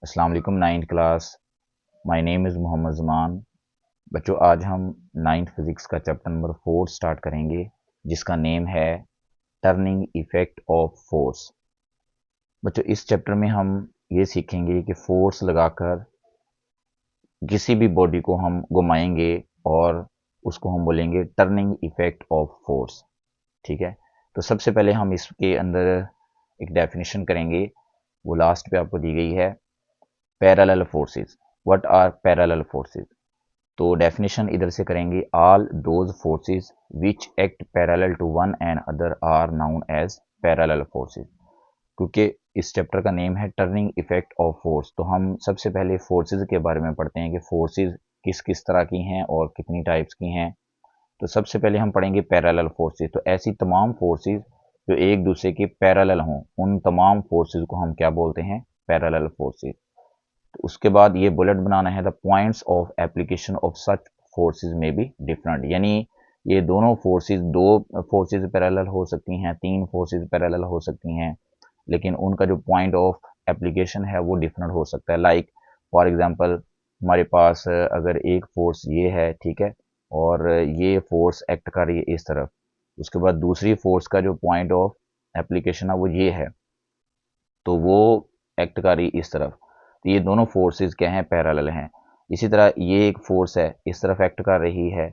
अस्सलाम वालेकुम ninth class. My name is Mohammad Zaman. बच्चों, आज हम नाइन्थ फिज़िक्स का चैप्टर नंबर 4 स्टार्ट करेंगे, जिसका नेम है टर्निंग इफ़ेक्ट ऑफ फोर्स। बच्चों, इस चैप्टर में हम ये सीखेंगे कि फोर्स लगाकर किसी भी बॉडी को हम घुमाएंगे और उसको हम बोलेंगे टर्निंग इफ़ेक्ट ऑफ फोर्स। ठीक है। तो सबसे पहले हम इसके अंदर एक डेफिनेशन करेंगे, वो लास्ट पे आपको दी गई है। Parallel forces. What are parallel forces? तो डेफिनेशन इधर से करेंगे, all those forces which act parallel to one and other are known as parallel forces. क्योंकि इस चैप्टर का नेम है टर्निंग इफेक्ट ऑफ फोर्स, तो हम सबसे पहले फोर्सेस के बारे में पढ़ते हैं कि फोर्सेस किस किस तरह की हैं और कितनी टाइप्स की हैं। तो सबसे पहले हम पढ़ेंगे पैरेलल फोर्सेस। तो ऐसी तमाम फोर्सेस जो एक दूसरे के पैरेलल हों, उन तमाम फोर्सेस को हम क्या बोलते हैं? Parallel forces. तो उसके बाद ये बुलेट बनाना है, the points of application of such forces में बी डिफरेंट। यानी ये दोनों फोर्सेस, दो फोर्सेस पैरेलल हो सकती हैं, तीन फोर्सेस पैरेलल हो सकती हैं, लेकिन उनका जो पॉइंट ऑफ एप्लीकेशन है वो डिफरेंट हो सकता है। लाइक फॉर एग्जांपल, हमारे पास अगर एक फोर्स ये है, ठीक है, और ये फोर्स एक्ट कर रही है इस तरफ, उसके बाद दूसरी फोर्स का जो पॉइंट ऑफ एप्लीकेशन है वो ये है, तो वो एक्ट कर रही इस तरफ। तो ये दोनों फोर्सेस क्या हैं? पैरेलल हैं। इसी तरह ये एक फोर्स है, इस तरफ एक्ट कर रही है,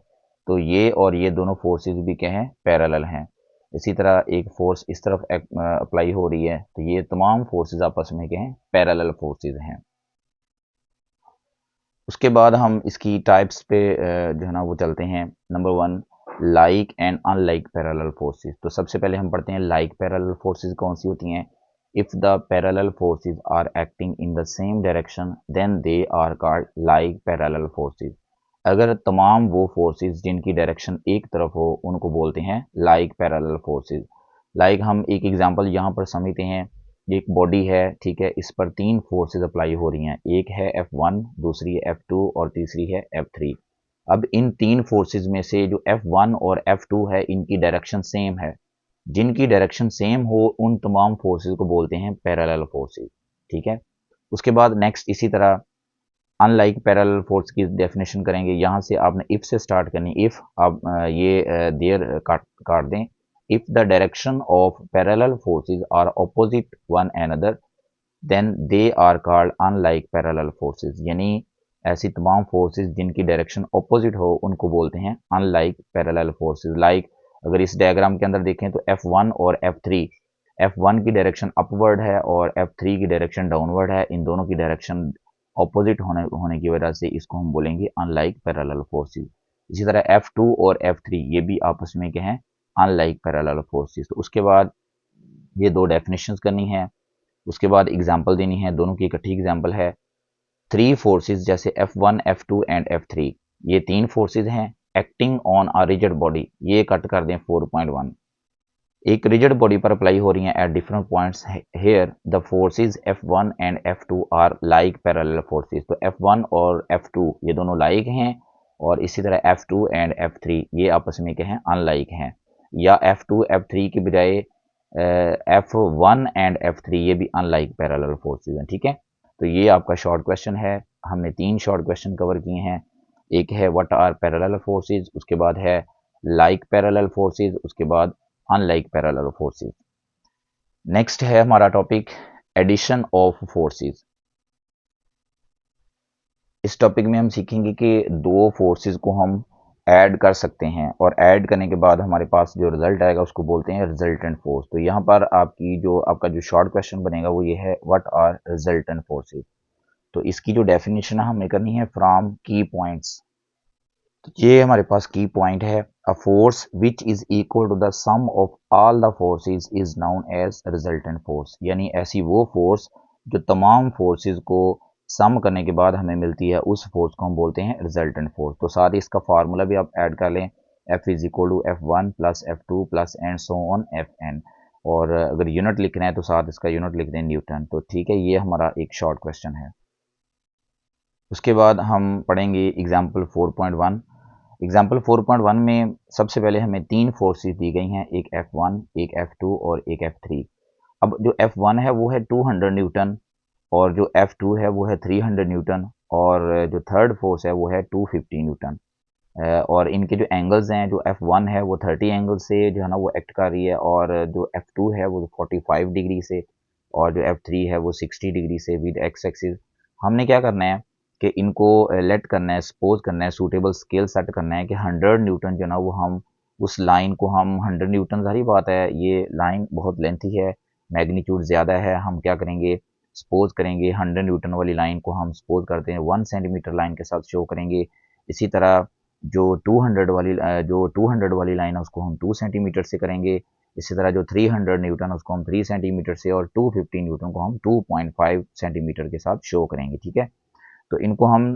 तो ये और ये दोनों फोर्सेस भी क्या हैं? पैरेलल हैं। इसी तरह एक फोर्स इस तरफ अप्लाई हो रही है, तो ये तमाम फोर्सेस आपस में क्या हैं? पैरेलल फोर्सेस हैं। उसके बाद हम इसकी टाइप्स पे जो है ना वो चलते हैं। Number 1, like and unlike parallel forces. तो सबसे पहले हम पढ़ते हैं लाइक पैरेलल फोर्सेस कौन सी होती हैं। If the parallel forces are acting in the same direction then they are called like parallel forces. अगर तमाम वो फोर्सेस जिनकी डायरेक्शन एक तरफ हो उनको बोलते हैं लाइक पैरेलल फोर्सेस। लाइक हम एक एग्जांपल यहाँ पर समझते हैं। एक बॉडी है, ठीक है, इस पर तीन फोर्सेस अप्लाई हो रही हैं। एक है F1, दूसरी है F2 और तीसरी है F3। अब इन तीन फोर्सेस में से जो F1 और F2 है, इनकी डायरेक्शन सेम है। जिनकी डायरेक्शन सेम हो उन तमाम फोर्सेस को बोलते हैं पैरेलल फोर्सेस। ठीक है। उसके बाद नेक्स्ट इसी तरह अनलाइक पैरेलल फोर्स की डेफिनेशन करेंगे। यहाँ से आपने इफ से स्टार्ट करनी। इफ आप ये देयर काट काट दें। If the direction of parallel forces are opposite one another then they are called unlike parallel forces. यानी ऐसी तमाम फोर्सेस जिनकी डायरेक्शन ऑपोजिट हो उनको बोलते हैं अनलाइक पैरेलल फोर्सेस। लाइक अगर इस डायग्राम के अंदर देखें तो F1 और F3, F1 की डायरेक्शन अपवर्ड है और F3 की डायरेक्शन डाउनवर्ड है। इन दोनों की डायरेक्शन ऑपोजिट होने की वजह से इसको हम बोलेंगे अनलाइक पैरेलल फोर्सेस। इसी तरह F2 और F3 ये भी आपस में क्या हैं? Unlike parallel forces. तो उसके बाद ये दो डेफिनेशंस करनी है, उसके बाद एग्जांपल देनी है। दोनों की इकट्ठी एग्जांपल है। थ्री फोर्सेस जैसे F1, F2 एंड F3, ये तीन फोर्सेस हैं acting on a rigid body. ये कट कर दें 4.1। एक रिजिड बॉडी पर अप्लाई हो रही हैं at different points. Here the forces F1 and F2 are like parallel forces. तो F1 और F2 ये दोनों लाइक हैं, और इसी तरह F2 एंड F3 ये आपस में क्या हैं? अनलाइक हैं। या F2 F3 की बजाय F1 एंड F3 ये भी अनलाइक पैरेलल फोर्सेस हैं। ठीक है। तो ये आपका शॉर्ट क्वेश्चन है। हमने तीन शॉर्ट क्वेश्चन कवर किए हैं। एक है व्हाट आर पैरेलल फोर्सेस, उसके बाद है लाइक पैरेलल फोर्सेस, उसके बाद अनलाइक पैरेलल फोर्सेस। नेक्स्ट है हमारा टॉपिक एडिशन ऑफ फोर्सेस। इस टॉपिक में हम सीखेंगे कि दो फोर्सेस को हम ऐड कर सकते हैं, और ऐड करने के बाद हमारे पास जो रिजल्ट आएगा उसको बोलते हैं रिजल्टेंट फोर्स। तो यहाँ पर आपका जो शॉर्ट क्वेश्चन बनेगा वो ये है, व्हाट आर रिजल्टेंट फोर्सेस। तो इसकी जो डेफिनेशन हमें करनी है फ्रॉम की पॉइंट्स। तो ये हमारे पास की पॉइंट है, a force which is equal to the sum of all the forces is known as resultant force. यानी ऐसी वो फोर्स जो तमाम फोर्सेस को सम करने के बाद हमें मिलती है, उस फोर्स को हम बोलते हैं रिजल्टेंट फोर्स। तो साथ ही इसका फार्मूला भी आप ऐड कर लें, F is equal to F1 plus F2 plus and so on Fn। और अगर यूनिट लिखना है तो साथ इसका यूनिट लिख दें न्यूटन। तो ठीक है, ये हमारा एक शॉर्ट क्वेश्चन है। उसके बाद हम पढ़ेंगे एग्जाम्पल 4.1। एग्जाम्पल 4.1 में सबसे पहले हमें तीन फोर्सेस दी गई हैं, एक F1, एक F2 और एक F3। अब जो F1 है वो है 200 न्यूटन, और जो F2 है वो है 300 न्यूटन, और जो थर्ड फोर्स है वो है 250 न्यूटन। और इनके जो एंगल्स हैं, जो F1 है वो 30 एंगल से जो है ना वो एक्ट कर रही है, और जो F2 है वो 45 डिग्री से, और जो F3 है वो 60 डिग्री से विद एक्स एक्सिस। हमने क्या करना है कि इनको लेट करना है, सपोज करना है, सूटेबल स्केल सेट करना है कि 100 न्यूटन जो ना वो हम उस लाइन को हम 100 न्यूटन, सारी बात है ये लाइन बहुत लेंथी है, मैग्नीट्यूड ज़्यादा है, हम क्या करेंगे, सपोज करेंगे 100 न्यूटन वाली लाइन को हम सपोज करते हैं 1 सेंटीमीटर लाइन के साथ शो करेंगे। इसी तरह जो 200 वाली लाइन है उसको हम 2 सेंटीमीटर से करेंगे। इसी तरह जो 300 न्यूटन उसको हम 3 सेंटीमीटर से, और 250 न्यूटन को हम 2.5 सेंटीमीटर के साथ शो करेंगे, ठीक है। तो इनको हम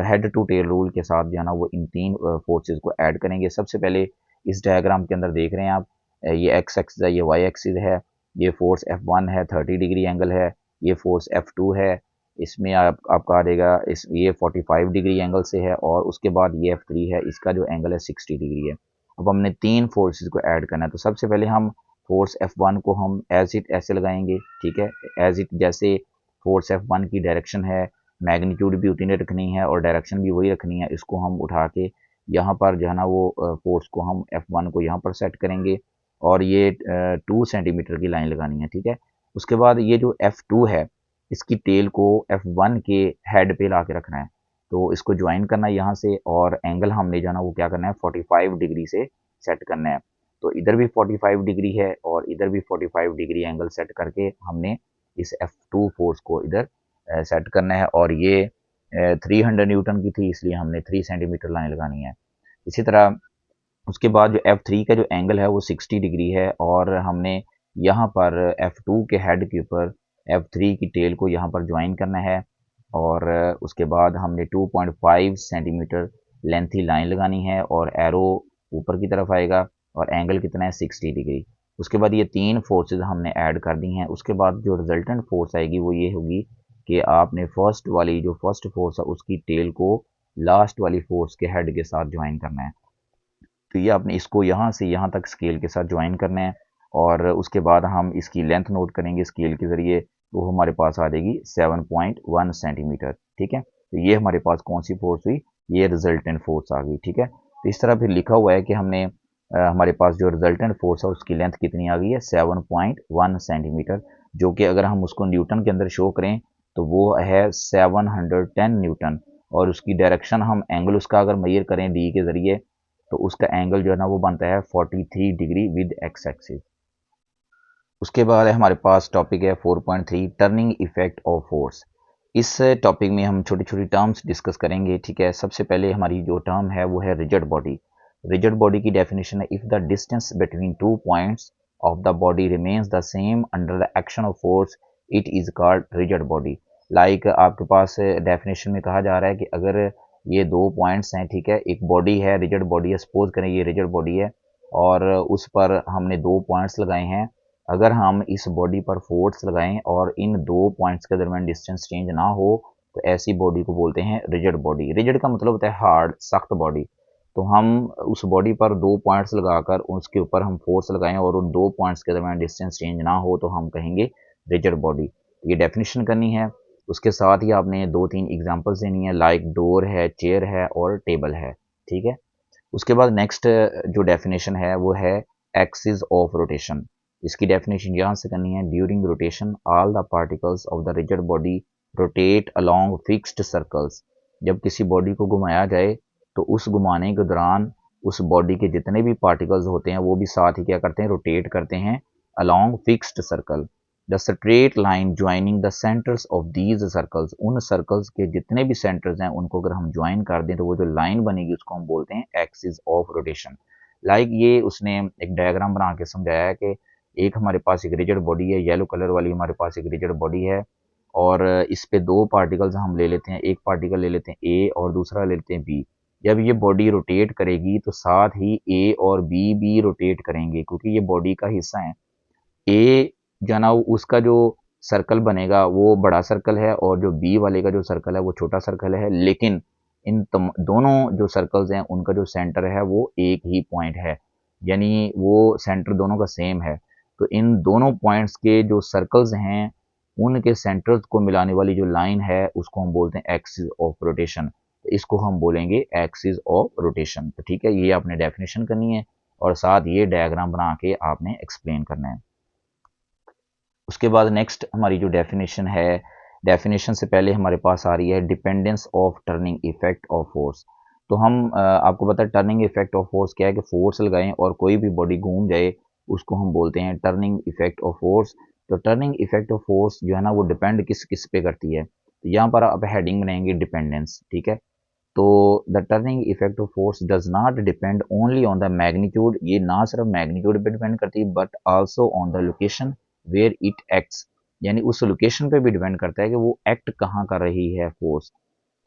हेड टू टेल रूल के साथ जो है ना वो इन तीन फोर्सेस को ऐड करेंगे। सबसे पहले इस डायग्राम के अंदर देख रहे हैं आप, ये एक्स एक्सिस है, ये वाई एक्सिस है, ये फोर्स F1 है 30 डिग्री एंगल है, ये फोर्स F2 है, इसमें आपका आ जाएगा इस ये 45 डिग्री एंगल से है, और उसके बाद ये F3 है, इसका जो एंगल है 60 डिग्री है। अब हमने तीन फोर्सेस को ऐड करना है, तो सबसे पहले हम फोर्स F1 को हम एज इट ऐसे लगाएंगे, ठीक है, एज इट जैसे फोर्स F1 की डायरेक्शन है, मैग्नीट्यूड भी उतनी रखनी है और डायरेक्शन भी वही रखनी है, इसको हम उठा के यहाँ पर जो है ना वो फोर्स को हम F1 को यहाँ पर सेट करेंगे, और ये 2 सेंटीमीटर की लाइन लगानी है, ठीक है। उसके बाद ये जो F2 है इसकी टेल को F1 के हेड पे ला के रखना है, तो इसको ज्वाइन करना है यहाँ से, और एंगल हमने जो है ना वो क्या करना है 45 डिग्री से सेट करना है। तो इधर भी 45 डिग्री है और इधर भी 45 डिग्री एंगल सेट करके हमने इस F2 फोर्स को इधर सेट करना है, और ये 300 न्यूटन की थी इसलिए हमने 3 सेंटीमीटर लाइन लगानी है। इसी तरह उसके बाद जो F3 का जो एंगल है वो 60 डिग्री है, और हमने यहाँ पर F2 के हेड के ऊपर F3 की टेल को यहाँ पर ज्वाइन करना है, और उसके बाद हमने 2.5 सेंटीमीटर लेंथी लाइन लगानी है, और एरो ऊपर की तरफ आएगा, और एंगल कितना है 60 डिग्री। उसके बाद ये तीन फोर्सेस हमने ऐड कर दी हैं। उसके बाद जो रिजल्टेंट फोर्स आएगी वो ये होगी कि आपने फर्स्ट फोर्स है उसकी टेल को लास्ट वाली फोर्स के हेड के साथ ज्वाइन करना है। तो ये आपने इसको यहाँ से यहाँ तक स्केल के साथ ज्वाइन करना है, और उसके बाद हम इसकी लेंथ नोट करेंगे स्केल के ज़रिए, तो हमारे पास आ जाएगी 7.1 सेंटीमीटर, ठीक है। तो ये हमारे पास कौन सी फोर्स हुई, ये रिजल्टेंट फोर्स आ गई, ठीक है। तो इस तरह फिर लिखा हुआ है कि हमने हमारे पास जो रिजल्टेंट फोर्स है उसकी लेंथ कितनी आ गई है 7.1 सेंटीमीटर, जो कि अगर हम उसको न्यूटन के अंदर शो करें तो वो है 710 न्यूटन, और उसकी डायरेक्शन हम एंगल उसका अगर मेजर करें डी के ज़रिए तो उसका एंगल जो है ना वो बनता है 43 डिग्री विद एक्स एक्सिस। उसके बाद हमारे पास टॉपिक है 4.3 टर्निंग इफेक्ट ऑफ फोर्स। इस टॉपिक में हम छोटी छोटी टर्म्स डिस्कस करेंगे, ठीक है। सबसे पहले हमारी जो टर्म है वो है रिजिड बॉडी। रिजिड बॉडी की डेफिनेशन है, if the distance between two points of the body remains the same under the action of force it is called rigid body. Like आपके पास डेफिनेशन में कहा जा रहा है कि अगर ये दो पॉइंट्स हैं, ठीक है, एक बॉडी है, रिजिड बॉडी है, सपोज करें ये रिजिड बॉडी है, और उस पर हमने दो पॉइंट्स लगाए हैं। अगर हम इस बॉडी पर फोर्स लगाएं और इन दो पॉइंट्स के दरमियान डिस्टेंस चेंज ना हो तो ऐसी बॉडी को बोलते हैं रिजिड बॉडी। रिजिड का मतलब होता है हार्ड, सख्त बॉडी। तो हम उस बॉडी पर दो पॉइंट्स लगाकर उसके ऊपर हम फोर्स लगाएं और उन दो पॉइंट्स के दरमियान डिस्टेंस चेंज ना हो तो हम कहेंगे रिजिड बॉडी। ये डेफिनेशन करनी है। उसके साथ ही आपने दो तीन एग्जांपल्स देनी है, लाइक डोर है, चेयर है और टेबल है, ठीक है। उसके बाद नेक्स्ट जो डेफिनेशन है वो है एक्सिस ऑफ रोटेशन। इसकी डेफिनेशन यहाँ से करनी है, during rotation all the particles of the rigid body rotate along fixed circles. जब किसी बॉडी को घुमाया जाए तो उस घुमाने के दौरान उस बॉडी के जितने भी पार्टिकल्स होते हैं वो भी साथ ही क्या करते हैं, रोटेट करते हैं along fixed circle. The straight line joining the centres of these circles, उन सर्कल्स के जितने भी सेंटर्स हैं उनको अगर हम ज्वाइन कर दें तो वो जो लाइन बनेगी उसको हम बोलते हैं एक्सिस ऑफ रोटेशन। लाइक ये उसने एक डायग्राम बना के समझाया है कि एक हमारे पास एक रिजिड बॉडी है, येलो कलर वाली हमारे पास एक रिजिड बॉडी है, और इस पे दो पार्टिकल्स हम ले लेते हैं, एक पार्टिकल ले लेते हैं ए और दूसरा ले लेते हैं बी। जब ये बॉडी रोटेट करेगी तो साथ ही ए और बी भी रोटेट करेंगे क्योंकि ये बॉडी का हिस्सा है। ए जो ना उसका जो सर्कल बनेगा वो बड़ा सर्कल है, और जो बी वाले का जो सर्कल है वो छोटा सर्कल है, लेकिन इन दोनों जो सर्कल्स हैं उनका जो सेंटर है वो एक ही पॉइंट है, यानी वो सेंटर दोनों का सेम है। तो इन दोनों पॉइंट्स के जो सर्कल्स हैं उनके सेंटर्स को मिलाने वाली जो लाइन है उसको हम बोलते हैं एक्सिस ऑफ रोटेशन। तो इसको हम बोलेंगे एक्सिस ऑफ रोटेशन। तो ठीक है, ये आपने डेफिनेशन करनी है और साथ ये डायग्राम बना के आपने एक्सप्लेन करना है। उसके बाद नेक्स्ट हमारी जो डेफिनेशन है, डेफिनेशन से पहले हमारे पास आ रही है dependence of turning effect of force. तो हम आपको पता है टर्निंग इफेक्ट ऑफ फोर्स क्या है कि फोर्स लगाएं और कोई भी बॉडी घूम जाए, उसको हम बोलते हैं टर्निंग इफेक्ट ऑफ फोर्स। तो टर्निंग इफेक्ट ऑफ फोर्स जो है ना वो डिपेंड किस किस पे करती है। तो यहाँ पर आप हेडिंग बनाएंगे डिपेंडेंस, ठीक है। तो the turning effect of force does not depend only on the magnitude, ये ना सिर्फ मैग्नीट्यूड पे डिपेंड करती है but also on the location where it acts, यानी उस लोकेशन पे भी डिपेंड करता है कि वो एक्ट कहाँ कर रही है फोर्स।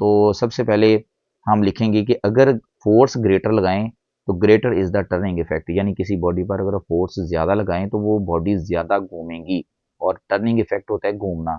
तो सबसे पहले हम लिखेंगे कि अगर फोर्स ग्रेटर लगाएं तो greater is the turning effect, यानी किसी बॉडी पर अगर फोर्स ज़्यादा लगाएं तो वो बॉडी ज़्यादा घूमेगी, और टर्निंग इफेक्ट होता है घूमना।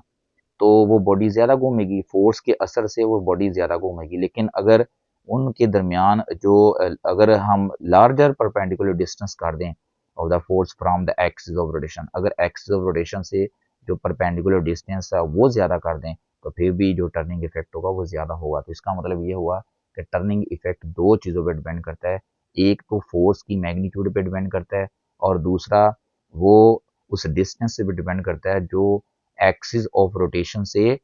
तो वो बॉडी ज़्यादा घूमेगी, फोर्स के असर से वो बॉडी ज़्यादा घूमेगी। लेकिन अगर उनके दरमियान जो अगर हम लार्जर परपेंडिकुलर डिस्टेंस कर दें of the force from the axis of rotation, अगर एक्सिस ऑफ रोटेशन से जो परपेंडिकुलर डिस्टेंस है वो ज़्यादा कर दें तो फिर भी जो टर्निंग इफेक्ट होगा वो ज़्यादा होगा। तो इसका मतलब ये हुआ कि टर्निंग इफेक्ट दो चीज़ों पर डिपेंड करता है, एक तो फोर्स की मैग्नीट्यूड पे डिपेंड करता है और दूसरा वो उस डिस्टेंस से भी डिपेंड करता है जो एक्सिस ऑफ रोटेशन से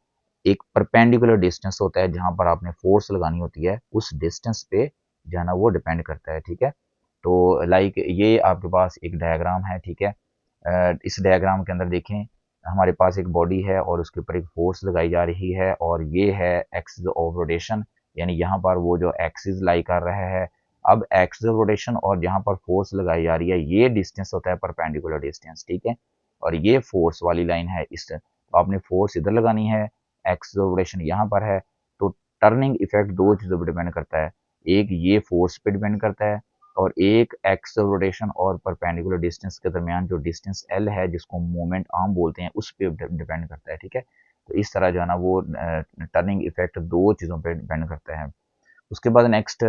एक परपेंडिकुलर डिस्टेंस होता है जहां पर आपने फोर्स लगानी होती है, उस डिस्टेंस पे जो है ना वो डिपेंड करता है, ठीक है। तो लाइक ये आपके पास एक डायग्राम है, ठीक है। इस डायग्राम के अंदर देखें हमारे पास एक बॉडी है और उसके ऊपर एक फोर्स लगाई जा रही है और ये है एक्सिस ऑफ रोटेशन, यानी यहाँ पर वो जो एक्सिस लाई कर रहा है। अब एक्सिस ऑफ रोटेशन और जहाँ पर फोर्स लगाई जा रही है ये डिस्टेंस होता है परपेंडिकुलर डिस्टेंस, ठीक है। और ये फोर्स वाली लाइन है, इस तो आपने फोर्स इधर लगानी है, एक्सिस ऑफ रोटेशन यहाँ पर है। तो टर्निंग इफेक्ट दो चीज़ों पर डिपेंड करता है, एक ये फोर्स पे डिपेंड करता है और एक एक्सिस ऑफ रोटेशन और परपेंडिकुलर डिस्टेंस के दरमियान जो डिस्टेंस एल है जिसको मोमेंट आर्म बोलते हैं उस पर डिपेंड करता है, ठीक है। तो इस तरह जो है ना वो टर्निंग इफेक्ट दो चीज़ों पर डिपेंड करता है। उसके बाद नेक्स्ट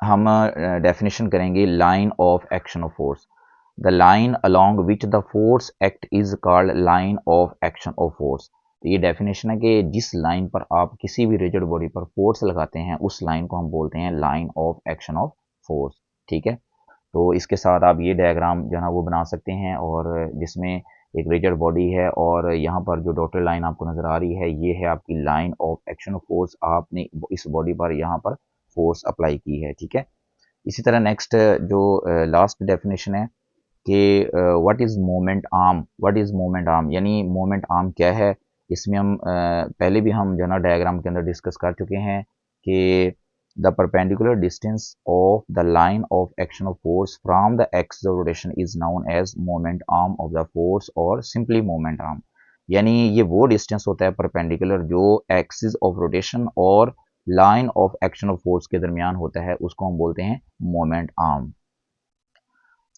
हम डेफिनेशन करेंगे line of action of force. The line along which the force act is called line of action of force. तो ये डेफिनेशन है कि जिस लाइन पर आप किसी भी रिजिड बॉडी पर फोर्स लगाते हैं उस लाइन को हम बोलते हैं line of action of force, ठीक है। तो इसके साथ आप ये डायग्राम जो है ना वो बना सकते हैं और जिसमें एक रिजिड बॉडी है और यहाँ पर जो डॉटेड लाइन आपको नज़र आ रही है ये है आपकी line of action of force, आपने इस बॉडी पर यहाँ पर फोर्स अप्लाई की है, ठीक है। इसी तरह नेक्स्ट जो लास्ट डेफिनेशन है कि what is moment arm, what is moment arm, यानी मोमेंट आर्म क्या है। इसमें हम पहले भी हम जो है ना डायग्राम के अंदर डिस्कस कर चुके हैं कि the perpendicular distance of the line of action of force from the axis of rotation is known as moment arm of the force और सिंपली मोमेंट आर्म। यानी ये वो डिस्टेंस होता है परपेंडिकुलर जो एक्सिस ऑफ रोटेशन और line of action of force के दरमियान होता है, उसको हम बोलते हैं मोमेंट आर्म।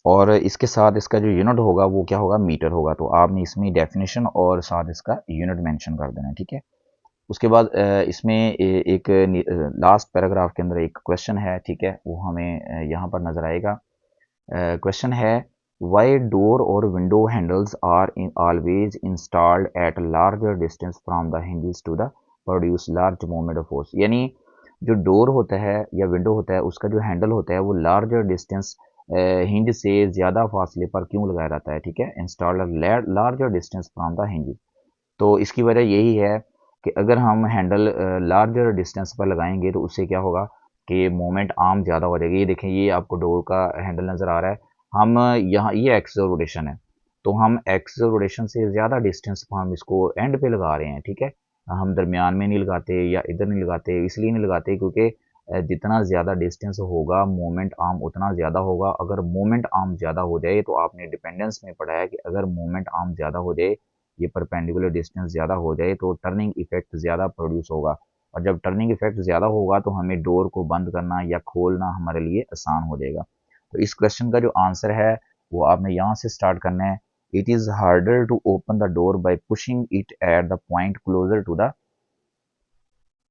और इसके साथ इसका जो यूनिट होगा वो क्या होगा, मीटर होगा। तो आपने इसमें डेफिनेशन और साथ इसका यूनिट मेंशन कर देना है, ठीक है। उसके बाद इसमें एक लास्ट पैराग्राफ के अंदर एक क्वेश्चन है, ठीक है, वो हमें यहाँ पर नज़र आएगा। क्वेश्चन है वाई डोर और window handles are always installed at larger distance from the hinges to the produce large moment of force. यानी जो डोर होता है या विंडो होता है उसका जो हैंडल होता है वो लार्जर डिस्टेंस हिंज से ज़्यादा फासले पर क्यों लगाया जाता है, ठीक है, installed larger distance from the hinges. तो इसकी वजह यही है कि अगर हम हैंडल लार्जर डिस्टेंस पर लगाएंगे तो उससे क्या होगा कि मोमेंट आर्म ज़्यादा हो जाएगी। ये देखें ये आपको डोर का हैंडल नज़र आ रहा है, हम यहाँ ये एक्सियल रोटेशन है तो हम एक्सियल रोटेशन से ज़्यादा डिस्टेंस पर हम इसको एंड पे लगा रहे हैं, ठीक है। हम दरमियान में नहीं लगाते या इधर नहीं लगाते, इसलिए नहीं लगाते क्योंकि जितना ज़्यादा डिस्टेंस होगा मोमेंट आर्म उतना ज़्यादा होगा। अगर मोमेंट आर्म ज़्यादा हो जाए तो आपने डिपेंडेंस में पढ़ा है कि अगर मोमेंट आर्म ज़्यादा हो जाए, ये परपेंडिकुलर डिस्टेंस ज़्यादा हो जाए तो टर्निंग इफेक्ट ज़्यादा प्रोड्यूस होगा और जब टर्निंग इफेक्ट ज़्यादा होगा तो हमें डोर को बंद करना या खोलना हमारे लिए आसान हो जाएगा। तो इस क्वेश्चन का जो आंसर है वो आपने यहाँ से स्टार्ट करना है। It is harder to open the door by pushing it at the point closer to the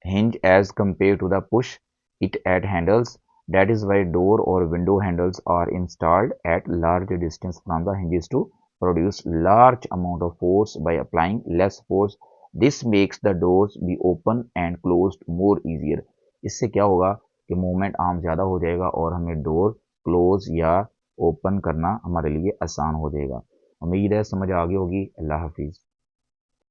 hinge as compared to the push it at handles. That is why door or window handles are installed at large distance from the hinges to produce large amount of force by applying less force. This makes the doors be open and closed more easier. इससे क्या होगा कि movement arm ज़्यादा हो जाएगा और हमें door close या ओपन करना हमारे लिए आसान हो जाएगा। उम्मीद है समझ आ गई होगी। अल्लाह हाफिज़।